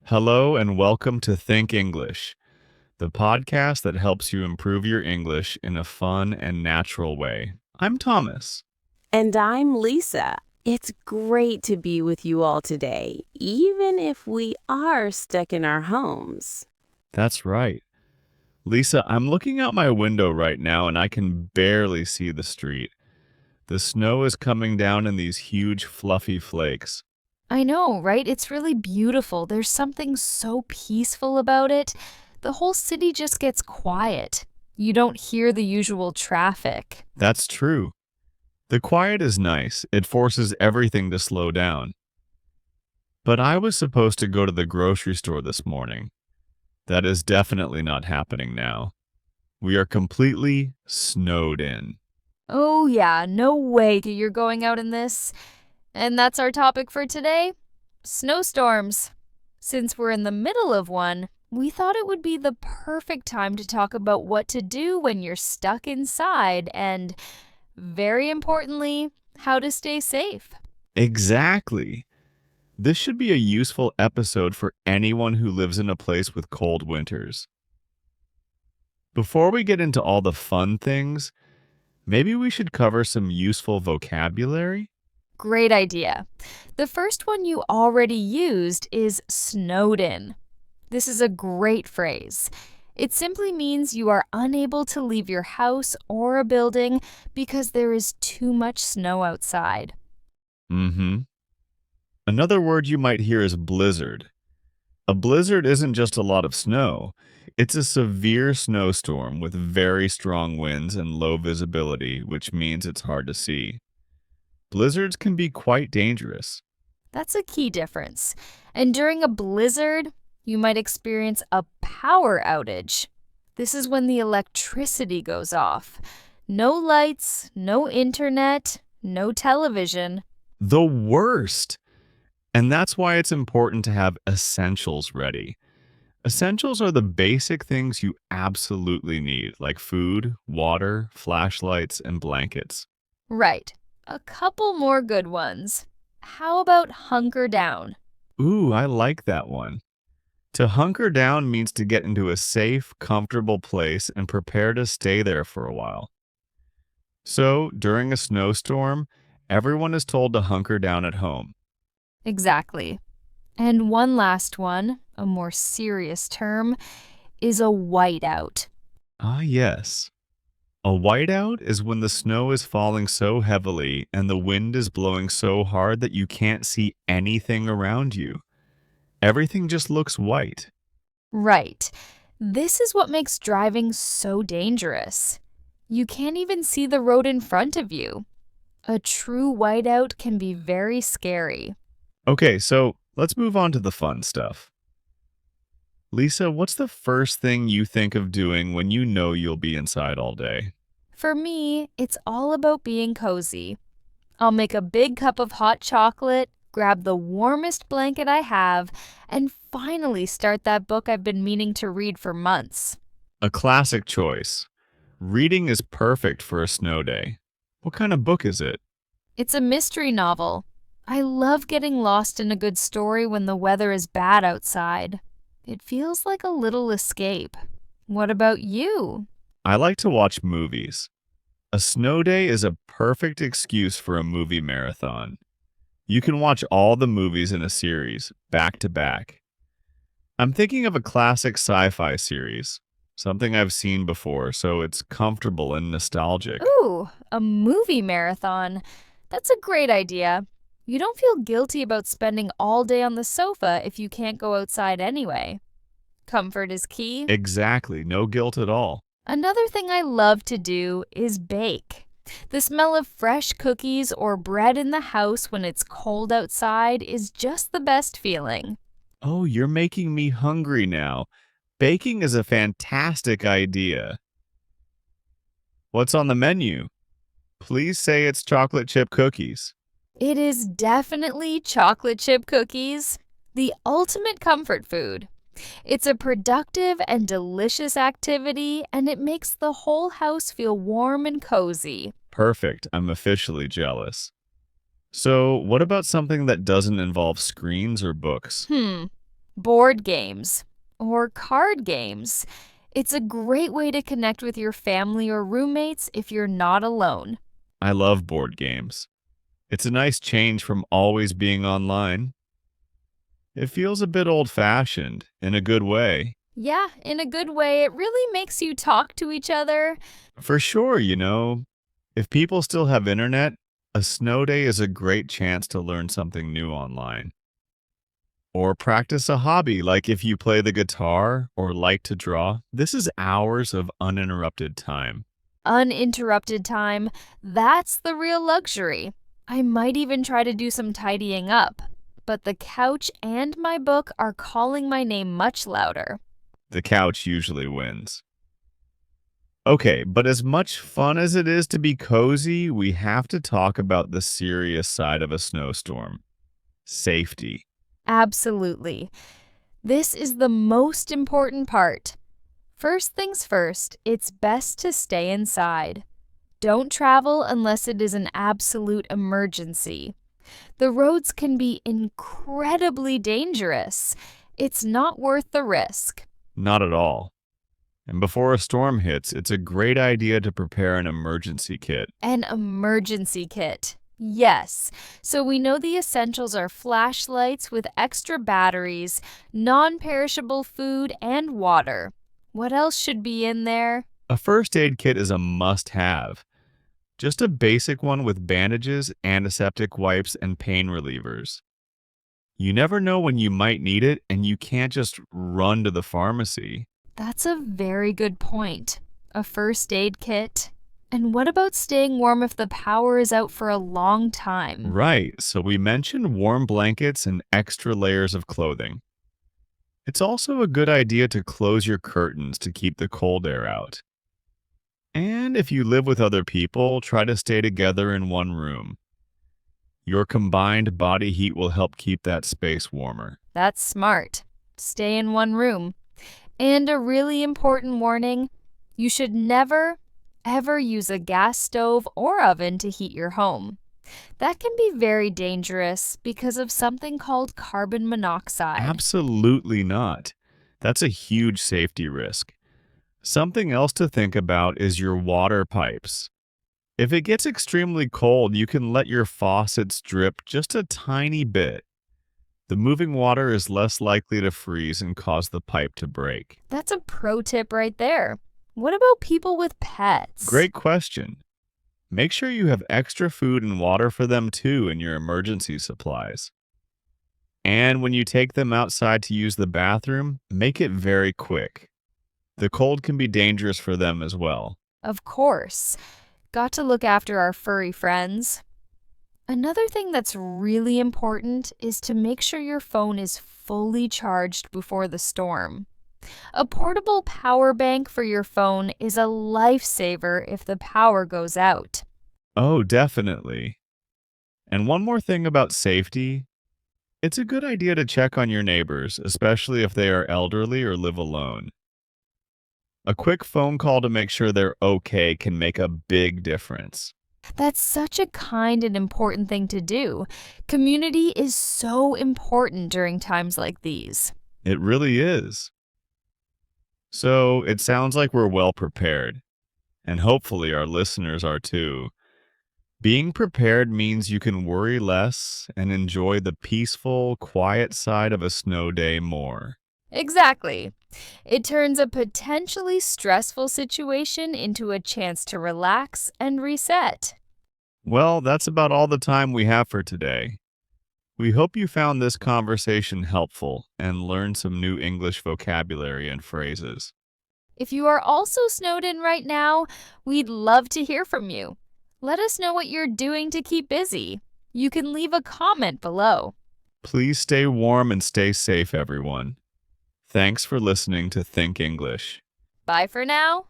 Hello and welcome to Think English, the podcast that helps you improve your English in a fun and natural way. I'm Thomas. And I'm Lisa. It's great to be with you all today, even if we are stuck in our homes. That's right. Lisa, I'm looking out my window right now and I can barely see the street. The snow is coming down in these huge fluffy flakes. I know, right? It's really beautiful. There's something so peaceful about it. The whole city just gets quiet. You don't hear the usual traffic. That's true. The quiet is nice. It forces everything to slow down. But I was supposed to go to the grocery store this morning. That is definitely not happening now. We are completely snowed in. Oh, yeah, no way you're going out in this. And that's our topic for today snowstorms. Since we're in the middle of one, we thought it would be the perfect time to talk about what to do when you're stuck inside and, very importantly, how to stay safe. Exactly. This should be a useful episode for anyone who lives in a place with cold winters. Before we get into all the fun things, maybe we should cover some useful vocabulary? Great idea. The first one you already used is snowed in. This is a great phrase. It simply means you are unable to leave your house or a building because there is too much snow outside. Another word you might hear is blizzard. A blizzard isn't just a lot of snow. It's a severe snowstorm with very strong winds and low visibility, which means it's hard to see. Blizzards can be quite dangerous. That's a key difference. And during a blizzard, you might experience a power outage. This is when the electricity goes off. No lights, no internet, no television. The worst! And that's why it's important to have essentials ready. Essentials are the basic things you absolutely need, like food, water, flashlights, and blankets. Right. A couple more good ones. How about hunker down? Ooh, I like that one. To hunker down means to get into a safe, comfortable place and prepare to stay there for a while. So, during a snowstorm, everyone is told to hunker down at home. Exactly. And one last one, a more serious term, is a whiteout. Ah, yes. A whiteout is when the snow is falling so heavily and the wind is blowing so hard that you can't see anything around you. Everything just looks white. Right. This is what makes driving so dangerous. You can't even see the road in front of you. A true whiteout can be very scary. Okay, so let's move on to the fun stuff. Lisa, what's the first thing you think of doing when you know you'll be inside all day? For me, it's all about being cozy. I'll make a big cup of hot chocolate, grab the warmest blanket I have, and finally start that book I've been meaning to read for months. A classic choice. Reading is perfect for a snow day. What kind of book is it? It's a mystery novel. I love getting lost in a good story when the weather is bad outside. It feels like a little escape. What about you? I like to watch movies. A snow day is a perfect excuse for a movie marathon. You can watch all the movies in a series, back to back. I'm thinking of a classic sci-fi series, something I've seen before, so it's comfortable and nostalgic. Ooh, a movie marathon. That's a great idea. You don't feel guilty about spending all day on the sofa if you can't go outside anyway. Comfort is key. Exactly, no guilt at all. Another thing I love to do is bake. The smell of fresh cookies or bread in the house when it's cold outside is just the best feeling. Oh, you're making me hungry now. Baking is a fantastic idea. What's on the menu? Please say it's chocolate chip cookies. It is definitely chocolate chip cookies, the ultimate comfort food. It's a productive and delicious activity, and it makes the whole house feel warm and cozy. Perfect. I'm officially jealous. So, what about something that doesn't involve screens or books? board games, or card games. It's a great way to connect with your family or roommates if you're not alone. I love board games. It's a nice change from always being online. It feels a bit old-fashioned in a good way. Yeah, in a good way, it really makes you talk to each other. For sure, if people still have internet, a snow day is a great chance to learn something new online. Or practice a hobby, like if you play the guitar or like to draw. This is hours of uninterrupted time. Uninterrupted time, that's the real luxury. I might even try to do some tidying up, but the couch and my book are calling my name much louder. The couch usually wins. Okay, but as much fun as it is to be cozy, we have to talk about the serious side of a snowstorm. Safety. Absolutely. This is the most important part. First things first, it's best to stay inside. Don't travel unless it is an absolute emergency. The roads can be incredibly dangerous. It's not worth the risk. Not at all. And before a storm hits, it's a great idea to prepare an emergency kit. An emergency kit. Yes. So we know the essentials are flashlights with extra batteries, non-perishable food, and water. What else should be in there? A first aid kit is a must-have. Just a basic one with bandages, antiseptic wipes, and pain relievers. You never know when you might need it, and you can't just run to the pharmacy. That's a very good point. A first aid kit. And what about staying warm if the power is out for a long time? Right, so we mentioned warm blankets and extra layers of clothing. It's also a good idea to close your curtains to keep the cold air out. And if you live with other people, try to stay together in one room. Your combined body heat will help keep that space warmer. That's smart. Stay in one room. And a really important warning, you should never, ever use a gas stove or oven to heat your home. That can be very dangerous because of something called carbon monoxide. Absolutely not. That's a huge safety risk. Something else to think about is your water pipes. If it gets extremely cold, you can let your faucets drip just a tiny bit. The moving water is less likely to freeze and cause the pipe to break. That's a pro tip right there. What about people with pets? Great question. Make sure you have extra food and water for them too in your emergency supplies. And when you take them outside to use the bathroom, make it very quick. The cold can be dangerous for them as well. Of course. Got to look after our furry friends. Another thing that's really important is to make sure your phone is fully charged before the storm. A portable power bank for your phone is a lifesaver if the power goes out. Oh, definitely. And one more thing about safety. It's a good idea to check on your neighbors, especially if they are elderly or live alone. A quick phone call to make sure they're okay can make a big difference. That's such a kind and important thing to do. Community is so important during times like these. It really is. So it sounds like we're well prepared, and hopefully our listeners are too. Being prepared means you can worry less and enjoy the peaceful, quiet side of a snow day more. Exactly. It turns a potentially stressful situation into a chance to relax and reset. Well, that's about all the time we have for today. We hope you found this conversation helpful and learned some new English vocabulary and phrases. If you are also snowed in right now, we'd love to hear from you. Let us know what you're doing to keep busy. You can leave a comment below. Please stay warm and stay safe, everyone. Thanks for listening to Think English. Bye for now.